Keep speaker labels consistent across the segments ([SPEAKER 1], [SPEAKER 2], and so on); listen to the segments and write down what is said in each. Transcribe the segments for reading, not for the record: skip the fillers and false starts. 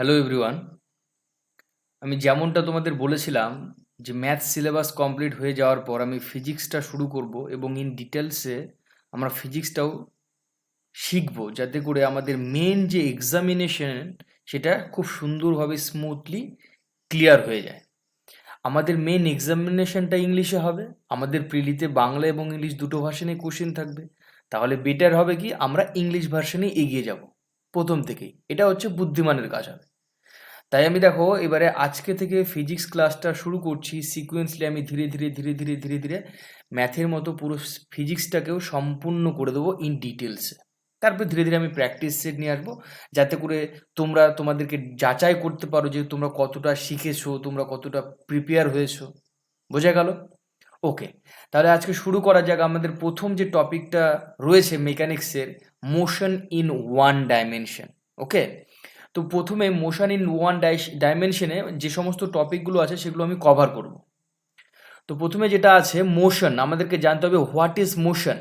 [SPEAKER 1] Hello everyone. আমি যেমনটা তোমাদের বলেছিলাম যে ম্যাথ সিলেবাস কমপ্লিট হয়ে যাওয়ার পর আমি ফিজিক্সটা শুরু করব এবং ইন ডিটেলসে আমরা ফিজিক্সটাও শিখব, যাতে করে আমাদের মেন যে এক্সামিনেশন সেটা খুব সুন্দরভাবে স্মুথলি ক্লিয়ার হয়ে যায়। আমাদের মেন এক্সামিনেশনটা ইংলিশে হবে, আমাদের প্রিলিতে বাংলা এবং ইংলিশ দুটো ভার্সনে কোশ্চেন থাকবে। তাহলে বেটার হবে কি আমরা ইংলিশ ভার্সনে এগিয়ে যাব প্রথম থেকেই, এটা হচ্ছে বুদ্ধিমানের কাজ হবে। তাই আমি দেখো এবারে আজকে থেকে ফিজিক্স ক্লাসটা শুরু করছি সিকোয়েন্সলি। আমি ধীরে ধীরে ধীরে ধীরে ধীরে ধীরে ম্যাথের মতো পুরো ফিজিক্সটাকেও সম্পূর্ণ করে দেবো ইন ডিটেলসে। তারপর ধীরে ধীরে আমি প্র্যাকটিস সেট নিয়ে আসবো, যাতে করে তোমরা তোমাদেরকে যাচাই করতে পারো যে তোমরা কতটা শিখেছো, তোমরা কতটা প্রিপেয়ার হয়েছো। বোঝা গেল? ওকে, তাহলে আজকে শুরু করা যাক। আমাদের প্রথম যে টপিকটা রয়েছে মেকানিক্সের, মোশন ইন ওয়ান ডাইমেনশন। ওকে, তো প্রথমে মোশন ইন ওয়ান ডাইমেনশনে যে সমস্ত টপিকগুলো আছে সেগুলো আমি কভার করব। তো প্রথমে যেটা আছে মোশন, আমাদেরকে জানতে হবে হোয়াট ইজ মোশন,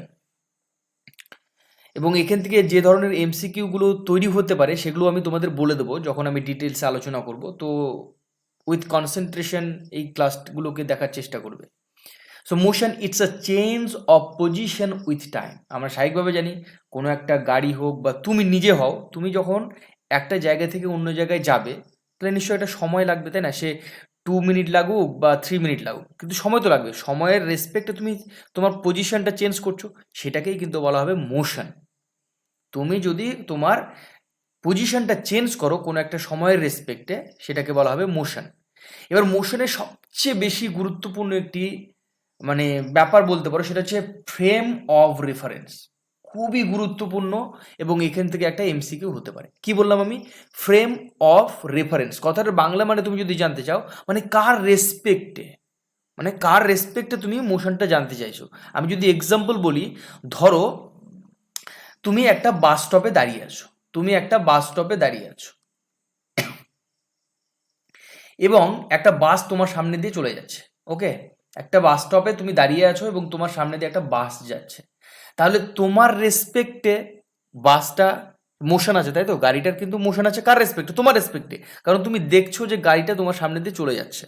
[SPEAKER 1] এবং এখান থেকে যে ধরনের এমসিকিউগুলো তৈরি হতে পারে সেগুলো আমি তোমাদের বলে দেবো যখন আমি ডিটেলসে আলোচনা করব। তো উইথ কনসেন্ট্রেশন এই ক্লাসগুলোকে দেখার চেষ্টা করবে। So motion it's a change of position with time. আমরা স্বাভাবিকভাবে জানি কোনো একটা গাড়ি হোক বা তুমি নিজে হও, তুমি যখন একটা জায়গা থেকে অন্য জায়গায় যাবে তাহলে নিশ্চয়ই একটা সময় লাগবে, তাই না? সে 2 মিনিট লাগুক বা 3 মিনিট লাগুক, কিন্তু সময় তো লাগবে। সময়ের রেসপেক্টে তুমি তোমার পজিশনটা চেঞ্জ করছো, সেটাকেই কিন্তু বলা হবে মোশন। তুমি যদি তোমার পজিশনটা চেঞ্জ করো কোনো একটা সময়ের রেসপেক্টে, সেটাকে বলা হবে মোশন। এবার মোশনের সবচেয়ে বেশি গুরুত্বপূর্ণ একটি মানে ব্যাপার বলতে পারো, সেটা হচ্ছে ফ্রেম অফ রেফারেন্স। খুবই গুরুত্বপূর্ণ, এবং এখান থেকে একটা এমসিকিউ হতে পারে। কি বললাম আমি? Frame of reference. কথাটার বাংলা মানে তুমি যদি জানতে চাও, মানে কার রেসপেক্টে, মানে কার রেসপেক্টে তুমি মোশনটা জানতে চাইছো। আমি যদি এক্সাম্পল বলি, ধরো তুমি একটা বাস স্টপে দাঁড়িয়ে আছো, তুমি একটা বাস স্টপে দাঁড়িয়ে আছো এবং একটা বাস তোমার সামনে দিয়ে চলে যাচ্ছে। ওকে, একটা বাস স্টপে তুমি দাঁড়িয়ে আছো এবং তোমার সামনে দিয়ে একটা বাস যাচ্ছে। তাহলে তোমার রেসপেক্টে বাসটা মোশন আছে, তাই তো? গাড়িটার কিন্তু মোশন আছে কার রেসপেক্টে? তোমার রেসপেক্টে, কারণ তুমি দেখছো যে গাড়িটা তোমার সামনে দিয়ে চলে যাচ্ছে।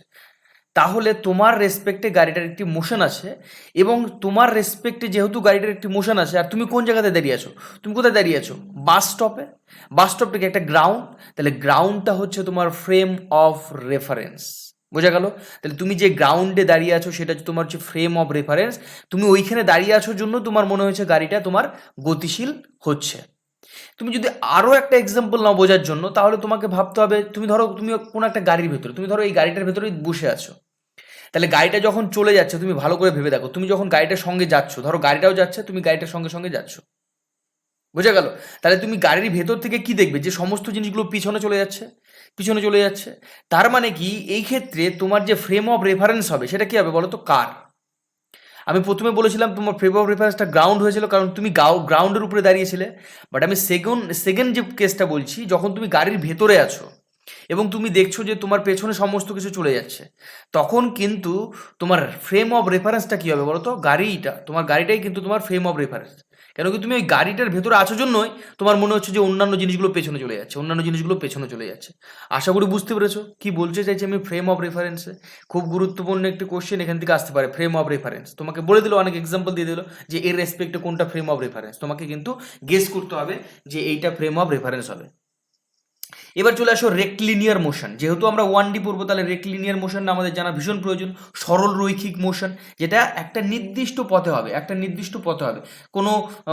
[SPEAKER 1] তাহলে তোমার রেসপেক্টে গাড়িটার একটি মোশন আছে, এবং তোমার রেসপেক্টে যেহেতু গাড়িটার একটি মোশন আছে, আর তুমি কোন জায়গাতে দাঁড়িয়ে আছো? তুমি কোথায় দাঁড়িয়ে আছো? বাস স্টপে। বাস স্টপটাকে একটা গ্রাউন্ড, তাহলে গ্রাউন্ডটা হচ্ছে তোমার ফ্রেম অফ রেফারেন্স। বোঝা গেল? তাহলে তুমি যে গ্রাউন্ডে দাঁড়িয়ে আছো সেটা হচ্ছে তোমার হচ্ছে ফ্রেম অফ রেফারেন্স। তুমি ওইখানে দাঁড়িয়ে আছো জন্য তোমার মনে হয়েছে গাড়িটা তোমার গতিশীল হচ্ছে। তুমি যদি আরও একটা এক্সাম্পল নাও বোঝার জন্য, তাহলে তোমাকে ভাবতে হবে, তুমি ধরো তুমি কোনো একটা গাড়ির ভেতরে, তুমি ধরো এই গাড়িটার ভেতরে বসে আছো। তাহলে গাড়িটা যখন চলে যাচ্ছে, তুমি ভালো করে ভেবে দেখো, তুমি যখন গাড়িটার সঙ্গে যাচ্ছ, ধরো গাড়িটাও যাচ্ছে, তুমি গাড়িটার সঙ্গে সঙ্গে যাচ্ছ। বোঝা গেল? তাহলে তুমি গাড়ির ভেতর থেকে কি দেখবে? যে সমস্ত জিনিসগুলো পিছনে চলে যাচ্ছে, পিছনে চলে যাচ্ছে। তার মানে কি এই ক্ষেত্রে তোমার যে ফ্রেম অফ রেফারেন্স হবে সেটা কি হবে বলো তো? কার। আমি প্রথমে বলেছিলাম তোমার ফ্রেম অফ রেফারেন্সটা গ্রাউন্ড হয়েছিল কারণ তুমি গ্রাউন্ডের উপরে দাঁড়িয়েছিলে। বাট আমি সেকেন্ড যে কেসটা বলছি, যখন তুমি গাড়ির ভেতরে আছো এবং তুমি দেখছো যে তোমার পেছনে সমস্ত কিছু চলে যাচ্ছে, তখন কিন্তু তোমার ফ্রেম অফ রেফারেন্সটা কী হবে বলো তো? গাড়িটা, তোমার গাড়িটাই কিন্তু তোমার ফ্রেম অফ রেফারেন্স। কেন কি তুমি ওই গাড়িটার ভেতরে আছো জন্যই তোমার মনে হচ্ছে যে অন্যান্য জিনিসগুলো পেছনে চলে যাচ্ছে, অন্যান্য জিনিসগুলো পেছনে চলে যাচ্ছে। আশা করি বুঝতে পেরেছো কি বলতে চাইছি আমি ফ্রেম অফ রেফারেন্সে। খুব গুরুত্বপূর্ণ একটি কোশ্চেন এখান থেকে আসতে পারে, ফ্রেম অফ রেফারেন্স। তোমাকে বলে দিল, অনেক এক্সাম্পল দিয়ে দিল যে এর রেসপেক্টে কোনটা ফ্রেম অফ রেফারেন্স, তোমাকে কিন্তু গেস করতে হবে যে এইটা ফ্রেম অফ রেফারেন্স হবে। এবার চলে আসো রেক্টলিনিয়ার মোশন। যেহেতু আমরা 1D পড়বো, তাহলে রেক্টলিনিয়ার মোশনটা আমাদের জানা ভীষণ প্রয়োজন। সরল রৈখিক মোশন, যেটা একটা নির্দিষ্ট পথে হবে, একটা নির্দিষ্ট পথে হবে, কোনো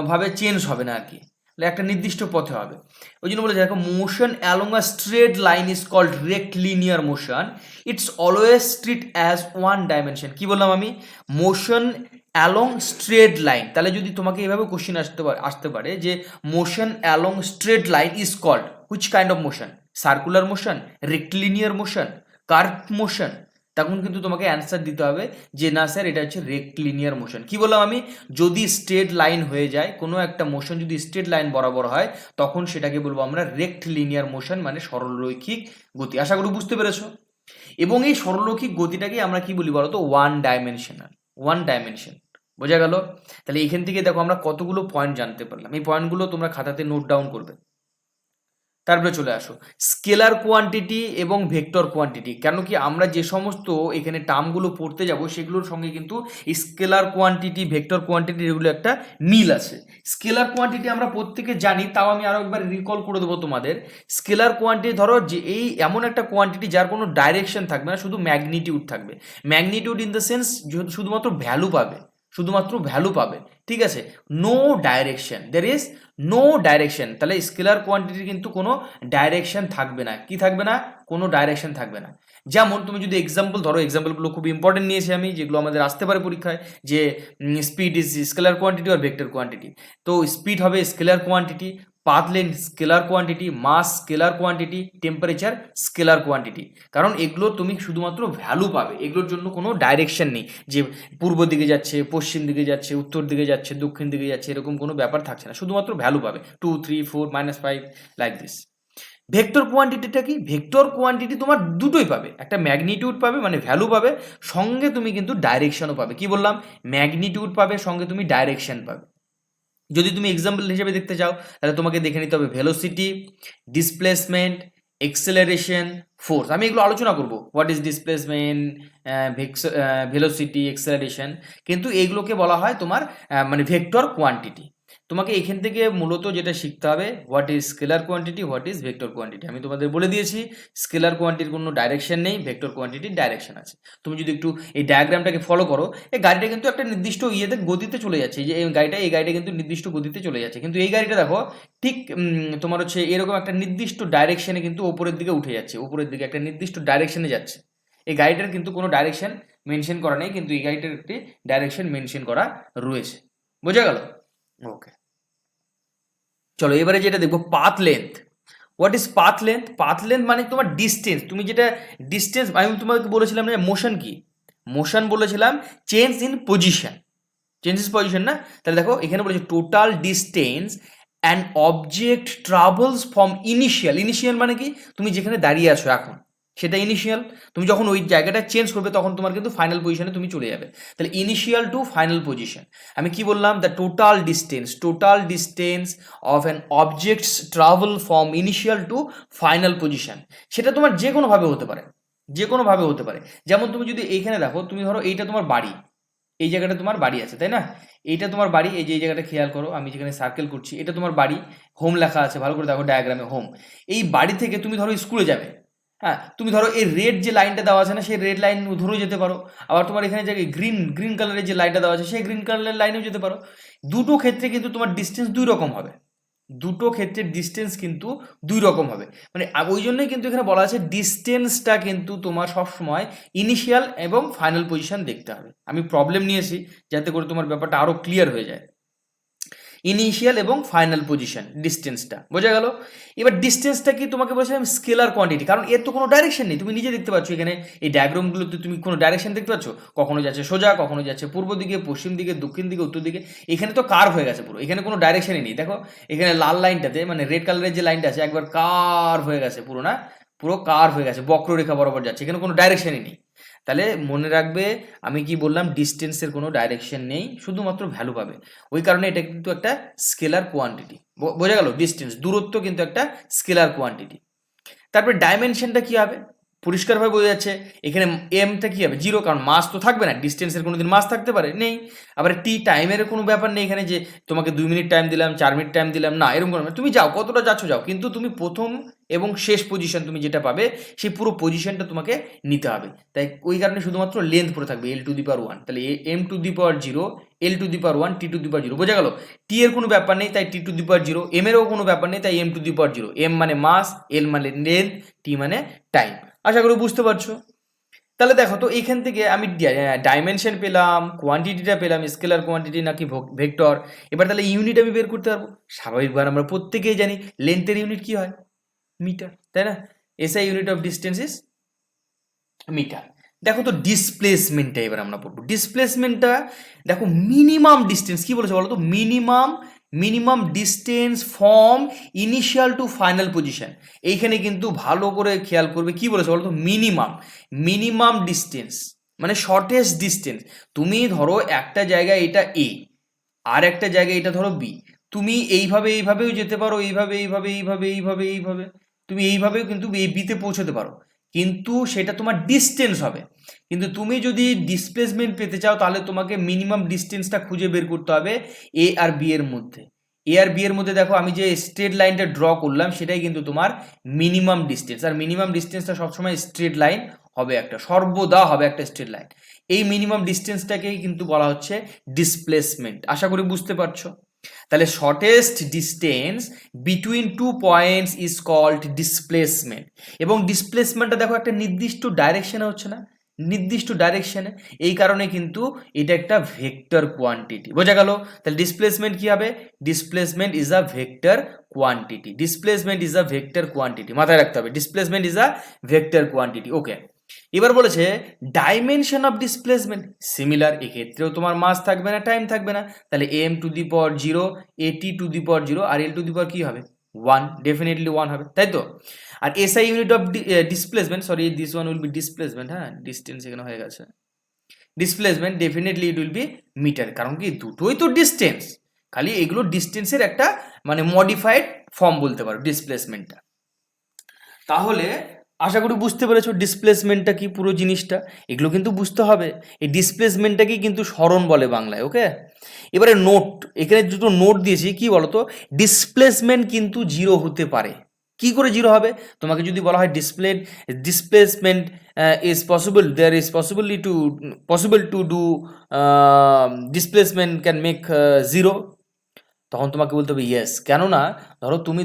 [SPEAKER 1] ভাবে চেঞ্জ হবে না আর কি, একটা নির্দিষ্ট পথে হবে। ওই জন্য বলে দেখো, motion along a straight line is called rectilinear motion. It's always straight as one dimension. কি বললাম আমি? Motion along straight line. তাহলে যদি তোমাকে এভাবে কোশ্চেন আসতে পারে যে motion along straight line is called which kind of motion? Circular motion, rectilinear motion, curve motion? তখন কিন্তু তোমাকে অ্যান্সার দিতে হবে যে না স্যার, এটা হচ্ছে রেক্টলিনিয়ার মোশন। কি বললাম আমি? যদি স্ট্রেট লাইন হয়ে যায়, কোনো একটা মোশন যদি স্ট্রেট লাইন বরাবর হয়, তখন সেটাকে বলবো আমরা রেক্টলিনিয়ার মোশন, মানে সরলরৈখিক গতি। আশা করি বুঝতে পেরেছো। এবং এই সরলরৈখিক গতিটাকে আমরা কি বলি বলতো? One dimensional, one dimension. বোঝা গেল? তাহলে এখান থেকে দেখো আমরা কতগুলো পয়েন্ট জানতে পারলাম। এই পয়েন্টগুলো তোমরা খাতাতে নোট ডাউন করবে। তারপরে চলে আসো স্কেলার কোয়ান্টিটি এবং ভেক্টর কোয়ান্টিটি। কেন কি আমরা যে সমস্ত এখানে টার্মগুলো পড়তে যাব সেগুলোর সঙ্গে কিন্তু স্কেলার কোয়ান্টিটি ভেক্টর কোয়ান্টিটি এগুলো একটা মিল আছে। স্কেলার কোয়ান্টিটি আমরা প্রত্যেকে জানি, তাও আমি আরও একবার রিকল করে দেবো তোমাদের। স্কেলার কোয়ান্টিটি ধরো যে এই এমন একটা কোয়ান্টিটি যার কোনো ডাইরেকশন থাকবে না, শুধু ম্যাগনিটিউড থাকবে। ম্যাগনিটিউড ইন দ্য সেন্স শুধুমাত্র ভ্যালু পাবে, শুধুমাত্র ভ্যালু পাবে, ঠিক আছে, no direction, there is no direction. তাহলে স্কেলার কোয়ান্টিটির কিন্তু কোনো ডাইরেকশন থাকবে না। কি থাকবে না? কোনো ডাইরেকশন থাকবে না। যেমন তুমি যদি এক্সাম্পল ধরো, এক্সাম্পলগুলো খুব ইম্পর্টেন্ট নিয়েছি আমি, যেগুলো আমাদের আসতে পারে পরীক্ষায়, যে স্পিড ইজ স্কেলার কোয়ান্টিটি আর ভেক্টর কোয়ান্টিটি। তো স্পিড হবে scalar quantity, path length scalar quantity, mass scalar quantity, temperature scalar quantity. কারণ এগুলো তুমি শুধুমাত্র ভ্যালু পাবে, এগুলোর জন্য কোনো ডাইরেকশন নেই যে পূর্ব দিকে যাচ্ছে, পশ্চিম দিকে যাচ্ছে, উত্তর দিকে যাচ্ছে, দক্ষিণ দিকে যাচ্ছে, এরকম কোনো ব্যাপার থাকছে না, শুধুমাত্র ভ্যালু পাবে 2 3 4 -5 লাইক দিস। ভেক্টর কোয়ান্টিটিটা কি? ভেক্টর কোয়ান্টিটি তোমার দুটোই পাবে, একটা ম্যাগনিটিউড পাবে মানে ভ্যালু পাবে, সঙ্গে তুমি কিন্তু ডাইরেকশনও পাবে। কি বললাম? ম্যাগনিটিউড পাবে, সঙ্গে তুমি ডাইরেকশন পাবে। যদি তুমি এক্সাম্পল হিসেবে দেখতে চাও তাহলে তোমাকে দেখে নিতে হবে ভেলোসিটি, ডিসপ্লেসমেন্ট, এক্সেলারেশন, ফোর্স। আমি এগুলো আলোচনা করব, what is displacement, velocity, acceleration, কিন্তু এইগুলোকে বলা হয় তোমার মানে ভেক্টর কোয়ান্টিটি। তোমাকে এখান থেকে মূলত যেটা শিখতে হবে, what is scalar quantity, what is vector quantity. আমি তোমাদের বলে দিয়েছি স্কেলার কোয়ান্টিটির কোনো ডাইরেকশন নেই, ভেক্টর কোয়ান্টিটির ডাইরেকশন আছে। তুমি যদি একটু এই ডায়াগ্রামটাকে ফলো করো, এই গাড়িটা কিন্তু একটা নির্দিষ্ট ইয়েতে গতিতে চলে যাচ্ছে, যে এই গাড়িটা কিন্তু নির্দিষ্ট গতিতে চলে যাচ্ছে, কিন্তু এই গাড়িটা দেখো ঠিক তোমার হচ্ছে এরকম একটা নির্দিষ্ট ডাইরেকশনে কিন্তু ওপরের দিকে উঠে যাচ্ছে, উপরের দিকে একটা নির্দিষ্ট ডাইরেকশনে যাচ্ছে। এই গাড়িটার কিন্তু কোনো ডাইরেকশন মেনশন করা নেই, কিন্তু এই গাড়িটার একটি ডাইরেকশন মেনশন করা রয়েছে। বোঝা গেল? ওকে, চলো এবারে যেটা দেখবো path length. What is path length? Path length মানে তোমার ডিস্টেন্স। তুমি যেটা ডিস্টেন্স, আমি তোমাকে বলেছিলাম যে মোশন কি, মোশন বলেছিলাম change in position, change in position না? তাহলে দেখো এখানে বলেছে total distance and object travels from initial. Initial মানে কি? তুমি যেখানে দাঁড়িয়ে আছো এখন সেটা ইনিশিয়াল। তুমি যখন ওই জায়গাটা চেঞ্জ করবে তখন তোমার কিন্তু ফাইনাল পজিশনে তুমি চলে যাবে। তাহলে ইনিশিয়াল টু ফাইনাল পজিশন। আমি কি বললাম? The total distance of an objects travel from initial to final position. সেটা তোমার যে কোনোভাবে হতে পারে, যে কোনোভাবে হতে পারে। যেমন তুমি যদি এইখানে দেখো, তুমি ধরো এইটা তোমার বাড়ি, এই জায়গাটা তোমার বাড়ি আছে, তাই না? এইটা তোমার বাড়ি, এই যে এই জায়গাটা খেয়াল করো, আমি যেখানে সার্কেল করছি এটা তোমার বাড়ি, হোম লেখা আছে, ভালো করে দেখো ডায়াগ্রামে হোম। এই বাড়ি থেকে তুমি ধরো স্কুলে যাবে, হ্যাঁ, তুমি ধরো এই রেড যে লাইনটা দেওয়া আছে না, সেই রেড লাইন ধরেও যেতে পারো। আবার তোমার এখানে যে গ্রিন কালারের যে লাইনটা দেওয়া আছে সেই গ্রিন কালারের লাইনেও যেতে পারো। দুটো ক্ষেত্রে কিন্তু তোমার ডিস্টেন্স দুই রকম হবে, দুটো ক্ষেত্রের ডিস্টেন্স কিন্তু দুই রকম হবে। মানে ওই জন্যই কিন্তু এখানে বলা আছে ডিস্টেন্সটা কিন্তু তোমার সবসময় ইনিশিয়াল এবং ফাইনাল পজিশন দেখতে হবে। আমি প্রবলেম নিয়েছি যাতে করে তোমার ব্যাপারটা আরও ক্লিয়ার হয়ে যায়। ইনিশিয়াল এবং ফাইনাল পজিশন ডিস্টেন্সটা বোঝা গেল। এবার ডিস্টেন্সটা কি তোমাকে বলছিলাম স্কেলার কোয়ান্টিটি, কারণ এর তো কোনো ডাইরেকশন নেই। তুমি নিজে দেখতে পাচ্ছ এখানে এই ডায়াগ্রামগুলোতে তুমি কোনো ডাইরেকশন দেখতে পাচ্ছ? কখনো যাচ্ছে সোজা, কখনো যাচ্ছে পূর্ব দিকে, পশ্চিম দিকে, দক্ষিণ দিকে, উত্তর দিকে। এখানে তো কার্ভ হয়ে গেছে পুরো, এখানে কোনো ডাইরেকশনই নেই। দেখো এখানে লাল লাইনটাতে মানে রেড কালারের যে লাইনটা আছে একবার কার্ভ হয়ে গেছে পুরো, না পুরো কার্ভ হয়ে গেছে, বক্ররেখা বরাবর যাচ্ছে, এখানে কোনো ডাইরেকশনই নেই। তাহলে মনে রাখবে আমি কি বললাম, ডিস্টেন্সের কোনো ডাইরেকশন নেই, শুধুমাত্র ভ্যালু পাবে। ওই কারণে এটা কিন্তু একটা স্কেলার কোয়ান্টিটি। বোঝা গেল? ডিস্টেন্স, দূরত্ব কিন্তু একটা স্কেলার কোয়ান্টিটি। তারপরে ডাইমেনশনটা কি হবে? পরিষ্কারভাবে বোঝা যাচ্ছে এখানে এমটা কি হবে? জিরো, কারণ মাস তো থাকবে না, ডিস্টেন্সের কোনো দিন মাস থাকতে পারে নেই। আবার টি টাইমের কোনো ব্যাপার নেই এখানে যে তোমাকে 2 মিনিট টাইম দিলাম, 4 মিনিট টাইম দিলাম, না এরকম কোনো, তুমি যাও কতটা যাচ্ছ যাও, কিন্তু তুমি প্রথম এবং শেষ পজিশন তুমি যেটা পাবে সেই পুরো পজিশনটা তোমাকে নিতে হবে। তাই ওই কারণে শুধুমাত্র লেন্থ পড়ে থাকবে L⁻1। তাহলে M⁻0, L⁻1, T⁻0। বোঝা গেল? টি এর কোনো ব্যাপার নেই তাই T⁻0, এম এরও কোনো ব্যাপার নেই তাই M⁻0। এম মানে মাস, এল মানে লেন্থ, টি মানে টাইম। আশা করি বুঝতে পারছো। তাহলে দেখো তো এইখান থেকে আমি ডাইমেনশন পেলাম, কোয়ান্টিটিটা পেলাম, স্কেলার কোয়ান্টিটি নাকি ভেক্টর। এবার তাহলে ইউনিট আমি বের করতে পারবো। স্বাভাবিকভাবে আমরা প্রত্যেকেই জানি লেন্থের ইউনিট কি হয়? মিটার, তাই না? SI unit of distance is metre. দেখো তো ডিসপ্লেসমেন্টটা এবার আমরা পড়বো। ডিসপ্লেসমেন্টটা দেখো, মিনিমাম ডিস্টেন্স কি বলেছে বলো তো? Minimum distance from initial to final position. এইখানে কিন্তু ভালো করে খেয়াল করবে কি বলেছে বলো তো? মিনিমাম ডিস্টেন্স মানে শর্টেস্ট ডিস্টেন্স। তুমি ধরো একটা জায়গায় এটা এ, আর একটা জায়গায় এটা ধরো বি, তুমি এইভাবেও যেতে পারো, এইভাবে তুমি এইভাবেও কিন্তু এই বিতে পৌঁছতে পারো, কিন্তু সেটা তোমার ডিস্টেন্স হবে। কিন্তু তুমি যদি ডিসপ্লেসমেন্ট পেতে চাও তাহলে তোমাকে মিনিমাম ডিস্টেন্সটা খুঁজে বের করতে হবে এ আর বি এর মধ্যে। এ আর বি এর মধ্যে দেখো আমি যে স্ট্রেট লাইনটা ড্র করলাম সেটাই কিন্তু তোমার মিনিমাম ডিস্টেন্স, আর মিনিমাম ডিস্টেন্সটা সবসময় স্ট্রেট লাইন হবে, একটা সর্বদা হবে একটা স্ট্রেট লাইন। এই মিনিমাম ডিস্টেন্সটাকেই কিন্তু বলা হচ্ছে ডিসপ্লেসমেন্ট। আশা করি বুঝতে পারছো। তাহলে shortest distance between two points is called displacement. এবং ডিসপ্লেসমেন্টটা দেখো একটা নির্দিষ্ট ডাইরেকশনে হচ্ছে না, নির্দিষ্ট ডাইরেকশনে, এই কারণে কিন্তু এটা একটা ভেক্টর কোয়ান্টিটি। বোঝা গেল? তাহলে ডিসপ্লেসমেন্ট কি হবে? Displacement is a vector quantity. Displacement is a vector quantity, মাথায় রাখতে হবে, displacement is a vector quantity. Okay, এবার বলেছে ডাইমেনশন অফ ডিসপ্লেসমেন্ট সিমিলার, এক্ষেত্রেও তোমার মাস থাকবে না, টাইম থাকবে না। তাহলে এম টু দি পাওয়ার 0, এটি to the power 0, R L to the পাওয়ার কি হবে? 1, ডেফিনেটলি 1 হবে, তাই তো? আর SI unit of displacement, sorry this one will be displacement, হ্যাঁ ডিস্টেন্স এখানে হয়ে গেছে, displacement definitely it will be metre, কারণ কি দুটোই তো ডিস্টেন্স, খালি এগুলো ডিস্টেন্সের একটা মানে মডিফাইড ফর্ম বলতে পারো ডিসপ্লেসমেন্টটা। তাহলে আশা করি বুঝতে পেরেছো ডিসপ্লেসমেন্টটা কি, পুরো জিনিসটা এগুলো কিন্তু বুঝতে হবে। এই ডিসপ্লেসমেন্টটাকেই কিন্তু সরণ বলে বাংলায়। ওকে, এবারে নোট, এখানে দুটো নোট দিয়েছি, কি বলতো, ডিসপ্লেসমেন্ট কিন্তু 0 হতে পারে। কি করে 0 হবে? তোমাকে যদি বলা হয় displacement is possible, there is possible to do displacement can make 0, তখন তোমাকে বলতে হবে ইয়েস। কেননা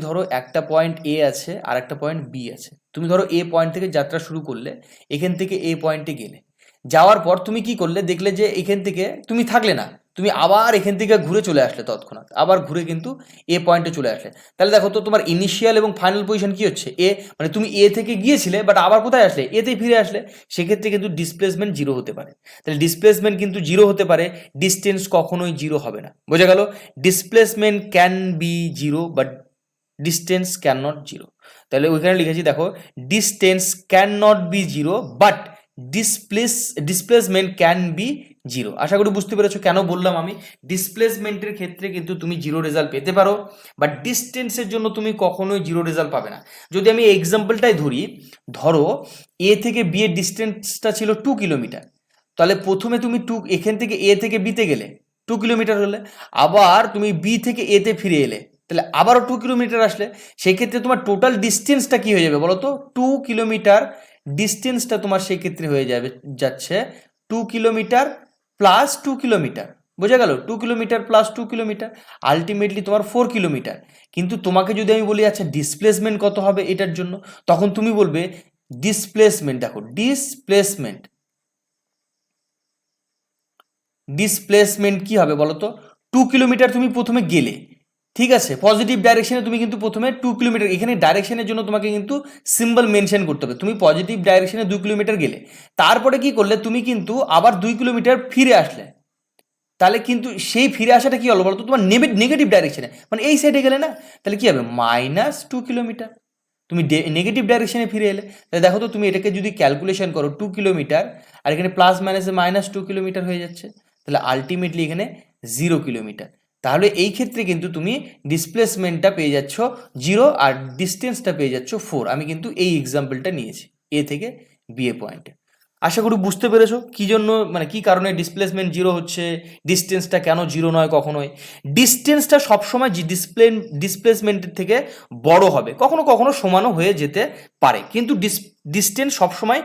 [SPEAKER 1] ধরো একটা পয়েন্ট এ আছে আর একটা পয়েন্ট বি আছে, তুমি ধরো এ পয়েন্ট থেকে যাত্রা শুরু করলে, এখান থেকে এ পয়েন্টে গেলে, যাওয়ার পর তুমি কি করলে, দেখলে যে এখান থেকে তুমি থাকলে না, তুমি আবার এখান থেকে ঘুরে চলে আসলে, তৎক্ষণাৎ আবার ঘুরে কিন্তু এ পয়েন্টে চলে আসলে। তাহলে দেখো তো তোমার ইনিশিয়াল এবং ফাইনাল পজিশন কি হচ্ছে? এ, মানে তুমি এ থেকে গিয়েছিলে বাট আবার কোথায় আসলে? এতেই ফিরে আসলে। সেক্ষেত্রে কিন্তু ডিসপ্লেসমেন্ট 0 হতে পারে। তাহলে ডিসপ্লেসমেন্ট কিন্তু 0 হতে পারে, ডিস্টেন্স কখনোই 0 হবে না। বোঝা গেল? Displacement can be 0 but distance can not 0। তাহলে ওইখানে লিখেছি দেখো, distance can not be 0 but displacement can be 0। আশা করি বুঝতে পেরেছো কেন বললাম আমি ডিসপ্লেসমেন্টের ক্ষেত্রে কিন্তু তুমি 0 রেজাল্ট পেতে পারো, বাট ডিস্টেন্সের জন্য তুমি কখনোই 0 রেজাল্ট পাবে না। যদি আমি এক্সাম্পলটাই ধরি, ধরো এ থেকে বি এর ডিস্টেন্সটা ছিল 2 কিলোমিটার, তাহলে প্রথমে তুমি এখান থেকে এ থেকে বিতে গেলে 2 কিলোমিটার হলে, আবার তুমি বি থেকে এতে ফিরে এলে, তাহলে আবারও 2 কিলোমিটার আসলে, সেক্ষেত্রে তোমার টোটাল ডিস্টেন্সটা কি হয়ে যাবে বলো তো? 2 কিলোমিটার ডিস্টেন্সটা তোমার সেক্ষেত্রে হয়ে যাচ্ছে 2 কিলোমিটার প্লাস 2 কিলোমিটার। বোঝা গেল? 2 কিলোমিটার প্লাস 2 কিলোমিটার, আলটিমেটলি তোমার 4 কিলোমিটার। কিন্তু তোমাকে যদি আমি বলি আচ্ছা ডিসপ্লেসমেন্ট কত হবে এটার জন্য, তখন তুমি বলবে ডিসপ্লেসমেন্ট, দেখো ডিসপ্লেসমেন্ট কি হবে বলো তো? 2 কিলোমিটার তুমি প্রথমে গেলে, ঠিক আছে, পজিটিভ ডাইরেকশনে তুমি কিন্তু প্রথমে 2 কিলোমিটার, এখানে ডাইরেকশনের জন্য তোমাকে কিন্তু সিম্বল মেনশন করতে হবে। তুমি পজিটিভ ডাইরেকশনে 2 কিলোমিটার গেলে, তারপরে কি করলে, তুমি কিন্তু আবার 2 কিলোমিটার ফিরে আসলে, তাহলে কিন্তু সেই ফিরে আসাটা কি হলো বলতো? তোমার নেগেটিভ ডাইরেকশনে, মানে এই সাইডে গেলে না, তাহলে কি হবে? -2 কিলোমিটার। তুমি নেগেটিভ ডাইরেকশনে ফিরে এলে, তাহলে দেখো তো তুমি এটাকে যদি ক্যালকুলেশন করো 2 কিলোমিটার, আর এখানে প্লাস মাইনাসে -2 কিলোমিটার হয়ে যাচ্ছে, তাহলে আলটিমেটলি এখানে 0 কিলোমিটার। তাহলে এই ক্ষেত্রে কিন্তু তুমি ডিসপ্লেসমেন্টটা পেয়ে যাচ্ছ 0 আর ডিস্টেন্সটা পেয়ে যাচ্ছ 4। আমি কিন্তু এই এক্সাম্পলটা নিয়েছি এ থেকে বি এ পয়েন্টে। আশা করি বুঝতে পেরেছো কি জন্য, মানে কি কারণে ডিসপ্লেসমেন্ট 0 হচ্ছে, ডিস্টেন্সটা কেন 0 নয় কখনোই। ডিস্টেন্সটা সবসময় ডিসপ্লেসমেন্টের থেকে বড় হবে, কখনো কখনো সমানও হয়ে যেতে পারে, কিন্তু ডিস্টেন্স সবসময়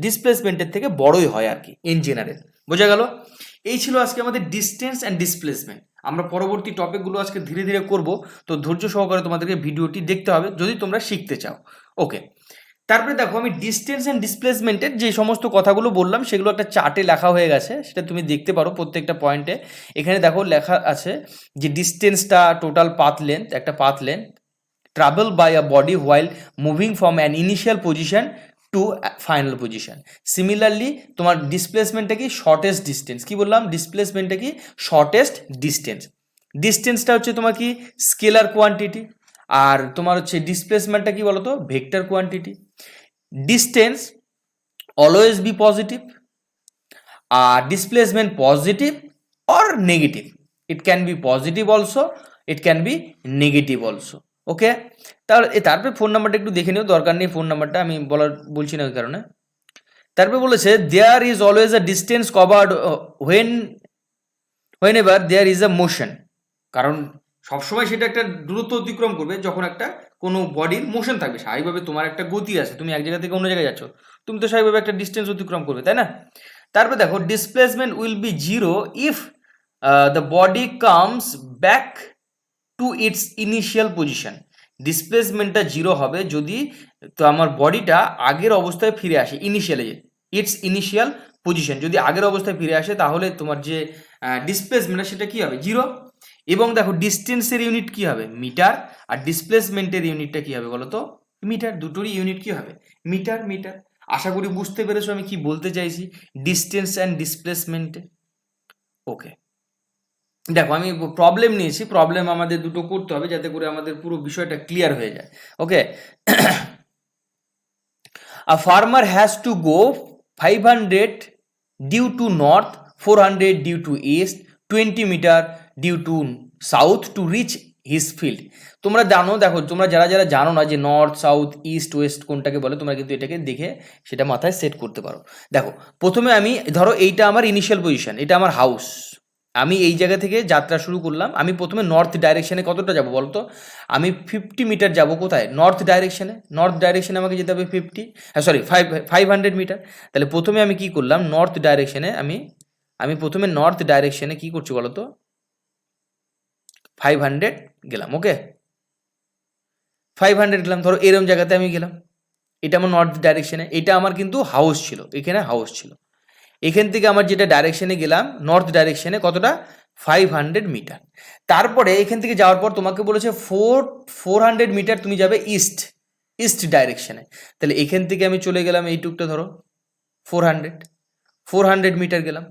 [SPEAKER 1] ডিসপ্লেসমেন্টের থেকে বড়ই হয় আর কি, ইন জেনারেল। বোঝা গেল? এই ছিল আজকে আমাদের ডিস্টেন্স অ্যান্ড ডিসপ্লেসমেন্ট। আমরা পরবর্তী টপিকগুলো আজকে ধীরে ধীরে করব, তো ধৈর্য সহকারে তোমাদেরকে ভিডিওটি দেখতে হবে যদি তোমরা শিখতে চাও। ওকে, তারপরে দেখো আমি ডিস্টেন্স অ্যান্ড ডিসপ্লেসমেন্টের যে সমস্ত কথাগুলো বললাম সেগুলো একটা চার্টে লেখা হয়ে গেছে, সেটা তুমি দেখতে পারো প্রত্যেকটা পয়েন্টে। এখানে দেখো লেখা আছে যে ডিস্টেন্সটা টোটাল পাথ লেন্থ, একটা path length travel by a body while moving from an initial position to final position. Similarly তোমার ডিসপ্লেসমেন্টটা কি? Shortest distance. কি বললাম? ডিসপ্লেসমেন্টটা কি? Shortest distance. ডিস্টেন্সটা হচ্ছে তোমার কি? Scalar quantity. আর তোমার হচ্ছে ডিসপ্লেসমেন্টটা কি বলতো? Vector quantity. Distance always be positive, আর displacement positive or negative, it can be positive also, it can be negative also. Okay, তারপরে ফোন নাম্বারটা একটু দেখে নিও, দরকার নেই ফোন নাম্বারটা, আমি বলছি না ওই কারণে। তারপরে বলেছে there is always a distance covered whenever there is a motion, কারণ সবসময় সেটা একটা দূরত্ব অতিক্রম করবে যখন একটা কোনো বডির মোশন থাকবে। স্বাভাবিকভাবে তোমার একটা গতি আছে, তুমি এক জায়গা থেকে অন্য জায়গায় যাচ্ছ, তুমি তো স্বাভাবিকভাবে একটা ডিস্টেন্স অতিক্রম করবে, তাই না? তারপরে দেখো displacement will be zero if the body comes back to its initial position. ডিসপ্লেসমেন্টটা জিরো হবে যদি তো আমার বডিটা আগের অবস্থায় ফিরে আসে, ইনিশিয়ালে ইটস ইনিশিয়াল পজিশন যদি আগের অবস্থায় ফিরে আসে, তাহলে তোমার যে ডিসপ্লেসমেন্ট সেটা কি হবে? জিরো। এবং দেখো ডিস্টেন্সের ইউনিট কি হবে? মিটার। আর ডিসপ্লেসমেন্টের ইউনিটটা কি হবে বলো তো? মিটার। দুটোরই ইউনিট কি হবে? মিটার। মিটার। আশা করি বুঝতে পেরেছো আমি কি বলতে চাইছি ডিস্টেন্স অ্যান্ড ডিসপ্লেসমেন্টে। ওকে, দেখো আমি প্রবলেম নিয়েছি, প্রবলেম আমাদের দুটো করতে হবে যাতে করে আমাদের পুরো বিষয়টা ক্লিয়ার হয়ে যায়। Okay, a farmer has to go 500 due to north, 400 due to east, 20 metre due to south to reach his field. তোমরা জানো, দেখো তোমরা যারা যারা জানো না যে নর্থ সাউথ ইস্ট ওয়েস্ট কোনটাকে বলে, তোমরা কিন্তু এটাকে দেখে সেটা মাথায় সেট করতে পারো। দেখো প্রথমে আমি ধরো এইটা আমার ইনিশিয়াল পজিশন, এটা আমার হাউস, আমি এই জায়গা থেকে যাত্রা শুরু করলাম। আমি প্রথমে নর্থ ডাইরেকশনে কতটা যাব বলতো? আমি 50 মিটার যাব। কোথায়? নর্থ ডাইরেকশনে। নর্থ ডাইরেকশনে আমাকে যেতে হবে 500 মিটার। তাহলে প্রথমে আমি কি করলাম? নর্থ ডাইরেকশনে আমি প্রথমে নর্থ ডাইরেকশনে কি করছি বলতো? 500 গেলাম। ওকে, 500 গেলাম, ধরো এরম জায়গাতে আমি গেলাম, এটা আমার নর্থ ডাইরেকশনে, এটা আমার কিন্তু হাউস ছিল, এখানে হাউস ছিল। এখান থেকে আমার যেটা ডাইরেকশনে গেলাম নর্থ ডাইরেকশনে, কতটা? 500 মিটার। তারপরে এখান থেকে যাওয়ার পর তোমাকে বলেছে 400 মিটার তুমি যাবে ইস্ট ডাইরেকশনে। তাহলে এখান থেকে আমি চলে গেলাম এইটুকটা, ধরো 400 মিটার গেলাম।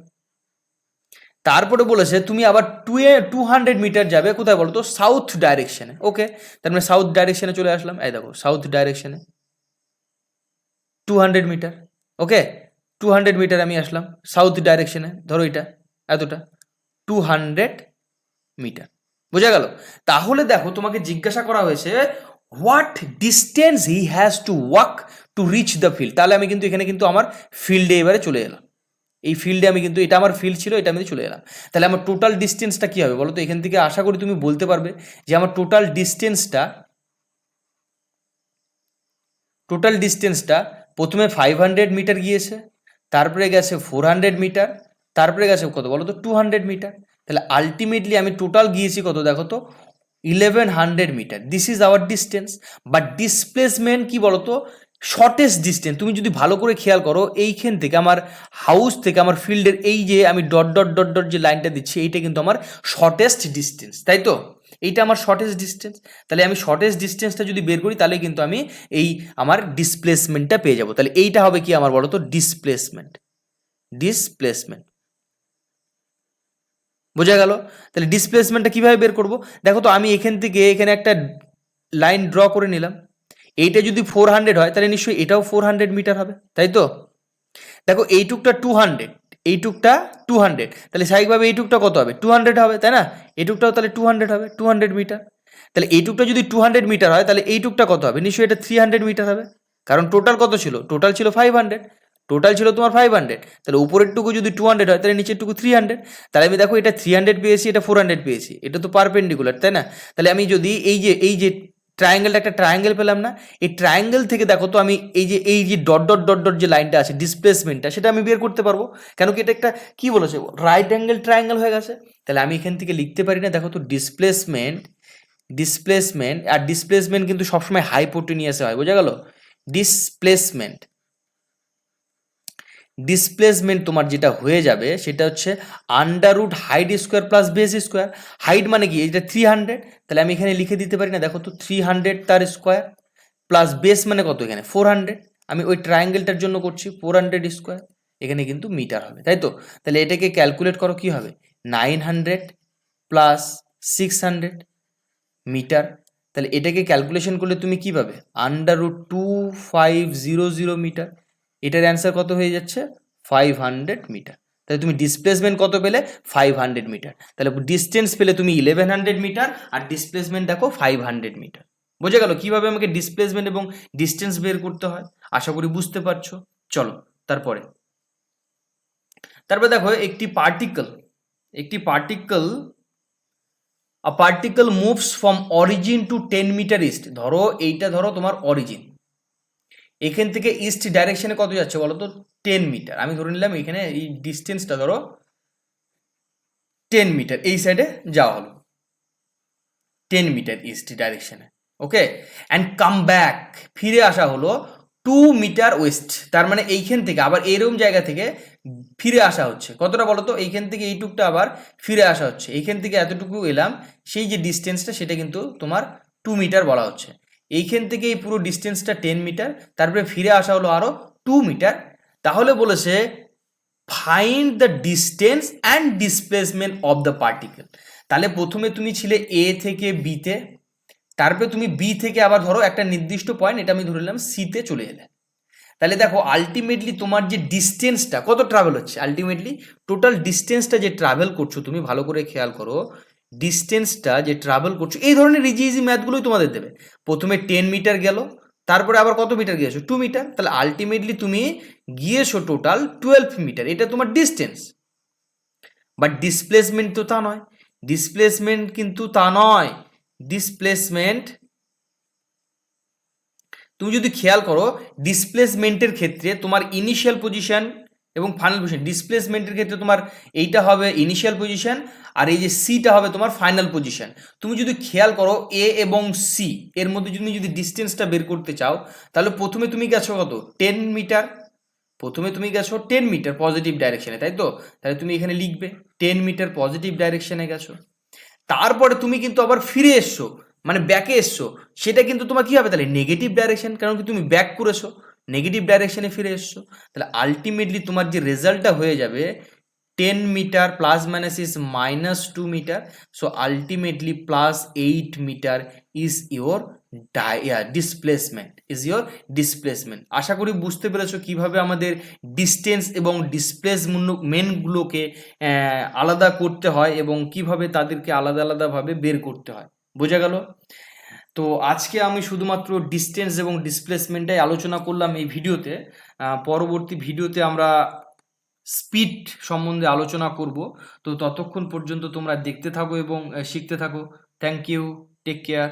[SPEAKER 1] তারপরে বলেছে তুমি আবার 200 মিটার যাবে, কোথায় বলো তো? সাউথ ডাইরেকশনে। ওকে, তার মানে সাউথ ডাইরেকশনে চলে আসলাম। এই দেখো সাউথ ডাইরেকশনে 200 মিটার। ওকে, 200 মিটার আমি আসলাম সাউথ ডাইরেকশনে, ধরো এটা এতটা 200 মিটার। বোঝা গেল? তাহলে দেখো তোমাকে জিজ্ঞাসা করা হয়েছে what distance he has to walk to reach the field. তাহলে আমি কিন্তু এখানে কিন্তু আমার ফিল্ডে এবারে চলে এলাম, এই ফিল্ডে আমি কিন্তু, এটা আমার ফিল্ড ছিল, এটা আমি চলে এলাম। তাহলে আমার টোটাল ডিস্টেন্সটা কী হবে বলো তো? এখান থেকে আশা করি তুমি বলতে পারবে যে আমার টোটাল ডিস্টেন্সটা প্রথমে 500 মিটার গিয়েছে, তারপরে গেছে 400 মিটার, তারপরে গেছে কত বলো তো? 200 মিটার। তাহলে আলটিমেটলি আমি টোটাল গিয়েছি কত দেখো তো? 1100 metre. This is our distance. But displacement কি বলো তো? Shortest distance. তুমি যদি ভালো করে খেয়াল করো, এইখান থেকে আমার হাউস থেকে আমার ফিল্ডের এই যে আমি ডট ডট ডট ডট যে লাইনটা দিচ্ছি, এইটা কিন্তু আমার শর্টেস্ট ডিস্টেন্স, তাই তো? এইটা আমার শর্টেস্ট ডিস্টেন্স। তাহলে আমি শর্টেস্ট ডিস্টেন্সটা যদি বের করি, তাহলে কিন্তু আমি এই আমার ডিসপ্লেসমেন্টটা পেয়ে যাব। তাহলে এইটা হবে কি আমার বলো তো? ডিসপ্লেসমেন্ট। বোঝা গেল? তাহলে ডিসপ্লেসমেন্টটা কিভাবে বের করব? দেখো তো আমি এখান থেকে এখানে একটা লাইন ড্র করে নিলাম। এইটা যদি 400 হয় তাহলে নিশ্চয়ই এটাও 400 মিটার হবে, তাই তো? দেখো এইটুকটা 200, এইটুকটা 200, তাহলে স্বাভাবিকভাবে এইটুকটা কত হবে? 200 হবে, তাই না? এইটুকটাও তাহলে 200 হবে, 200 মিটার। তাহলে এইটুকটা যদি 200 মিটার হয়, তাহলে এইটুকটা কত হবে? নিশ্চয়ই এটা 300 মিটার হবে, কারণ টোটাল কত ছিল? টোটাল ছিল 500, টোটাল ছিল তোমার 500। তাহলে উপরেরটুকু যদি 200 হয়, তাহলে নিচেরটুকু 300। তাহলে আমি দেখো এটা 300 পেয়েছি, এটা 400 পেয়েছি, এটা তো পারপেন্ডিকুলার, তাই না? তাহলে আমি যদি এই যে ট্রায়াঙ্গেলটা, একটা ট্রায়াঙ্গেল পেলাম না? এই ট্রায়াঙ্গেল থেকে দেখো তো আমি এই যে ডট ডট ডট ডট যে লাইনটা আছে ডিসপ্লেসমেন্টটা, সেটা আমি বের করতে পারবো। কেন কি এটা একটা কি বলেছে? রাইট অ্যাঙ্গেল ট্রায়াঙ্গেল হয়ে গেছে। তাহলে আমি এখান থেকে লিখতে পারি না? দেখো তো ডিসপ্লেসমেন্ট আর ডিসপ্লেসমেন্ট কিন্তু সবসময় হাইপোটেনিয়াসে হয়, বোঝা গেল? ডিসপ্লেসমেন্ট তোমার যেটা হয়ে যাবে সেটা হচ্ছে under root height square plus base square. Height মানে কি? এটা 300, তাহলে আমি এখানে লিখে দিতে পারি না? দেখো তো 300 তার স্কোয়ার, প্লাস বেস মানে কত? এখানে 400। আমি ওই ট্রায়াঙ্গেলটার জন্য করছি 400 স্কোয়ার, এখানে কিন্তু মিটার হবে, তাই তো? তাহলে এটাকে ক্যালকুলেট করো, কি হবে? 900 প্লাস 600 মিটার। তাহলে এটাকে ক্যালকুলেশন করলে তুমি কি পাবে? Under root 2500 metre. এটার অ্যান্সার কত হয়ে যাচ্ছে? 500 মিটার। তাহলে তুমি ডিসপ্লেসমেন্ট কত পেলে 500 মিটার। তাহলে ডিস্টেন্স পেলে তুমি 1100 মিটার আর ডিসপ্লেসমেন্ট দেখো 500 মিটার। বোঝা গেল কিভাবে আমাকে ডিসপ্লেসমেন্ট এবং ডিস্টেন্স বের করতে হয়? আশা করি বুঝতে পারছো। চলো তারপরে দেখো একটি particle a particle moves from origin to 10 metre east. ধরো এইটা ধরো তোমার অরিজিন, এখান থেকে ইস্ট ডাইরেকশনে কত যাচ্ছে বলো তো? 10 মিটার। আমি ধরে নিলাম এখানে এই ডিস্টেন্সটা ধরো 10 মিটার, এই সাইডে যাওয়া হলো 10 মিটার ইস্ট ডাইরেকশনে, ওকে। অ্যান্ড কাম ব্যাক, ফিরে আসা হলো 2 মিটার ওয়েস্ট। তার মানে এইখান থেকে আবার এরকম জায়গা থেকে ফিরে আসা হচ্ছে কতটা বলো তো? এইখান থেকে এইটুকটা আবার ফিরে আসা হচ্ছে, এইখান থেকে এতটুকু এলাম, সেই যে ডিস্টেন্সটা সেটা কিন্তু তোমার 2 মিটার বলা হচ্ছে। এইখান থেকে এই পুরো ডিস্টেন্সটা 10 মিটার, তারপরে ফিরে আসা হলো আরও 2 মিটার। তাহলে বলেছে find the distance and displacement of the particle. তাহলে প্রথমে তুমি ছিলে এ থেকে বিতে, তারপরে তুমি বি থেকে আবার ধরো একটা নির্দিষ্ট পয়েন্ট, এটা আমি ধরে নিলাম সিতে চলে এলে। তাহলে দেখো আলটিমেটলি তোমার যে ডিস্টেন্সটা কত ট্রাভেল হচ্ছে, আলটিমেটলি টোটাল ডিস্টেন্সটা যে ট্রাভেল করছো, তুমি ভালো করে খেয়াল করো, ডিস্টেন্সটা যে ট্রাভেল করছো, এই ধরনের ইজি ইজি ম্যাথগুলোই তোমাদের দেবে। প্রথমে 10 মিটার গেল, তারপরে আবার কত মিটার গিয়েছো? 2 মিটার। তাহলে আলটিমেটলি তুমি গিয়েছো টোটাল 12 মিটার, এটা তোমার ডিস্টেন্স। বাট ডিসপ্লেসমেন্ট তো তা নয়, ডিসপ্লেসমেন্ট কিন্তু তা নয়। ডিসপ্লেসমেন্ট তুমি যদি খেয়াল করো, ডিসপ্লেসমেন্টের ক্ষেত্রে তোমার ইনিশিয়াল পজিশন এবং ফাইনাল পজিশন, ডিসপ্লেসমেন্টের ক্ষেত্রে তোমার এইটা হবে ইনিশিয়াল পজিশন আর এই যে সিটা হবে তোমার ফাইনাল পজিশন। তুমি যদি খেয়াল করো এ এবং সি এর মধ্যে তুমি যদি ডিস্টেন্সটা বের করতে চাও, তাহলে প্রথমে তুমি গেছো কত? 10 মিটার। প্রথমে তুমি গেছো 10 মিটার পজিটিভ ডাইরেকশনে, তাই তো? তাহলে তুমি এখানে লিখবে 10 মিটার পজিটিভ ডাইরেকশনে গেছো। তারপরে তুমি কিন্তু আবার ফিরে এসছো, মানে ব্যাকে এসছো, সেটা কিন্তু তোমার কি হবে তাহলে? নেগেটিভ ডাইরেকশন, কারণ কি তুমি ব্যাক করেছো, নেগেটিভ ডাইরেকশনে ফিরে এসছো। তাহলে আলটিমেটলি তোমার যে রেজাল্টটা হয়ে যাবে 10 metre plus minus is -2 metre, so ultimately +8 metre is your displacement. আশা করি বুঝতে পেরেছো কিভাবে আমাদের ডিস্টেন্স এবং ডিসপ্লেসমেন্টগুলোকে আলাদা করতে হয় এবং কিভাবে তাদেরকে আলাদা আলাদাভাবে বের করতে হয়। বোঝা গেল? তো আজকে আমি শুধুমাত্র ডিস্টেন্স এবং ডিসপ্লেসমেন্টটাই আলোচনা করলাম এই ভিডিওতে। পরবর্তী ভিডিওতে আমরা স্পিড সম্বন্ধে আলোচনা করব। তো ততক্ষণ পর্যন্ত তোমরা দেখতে থাকো এবং শিখতে থাকো। Thank you, take care.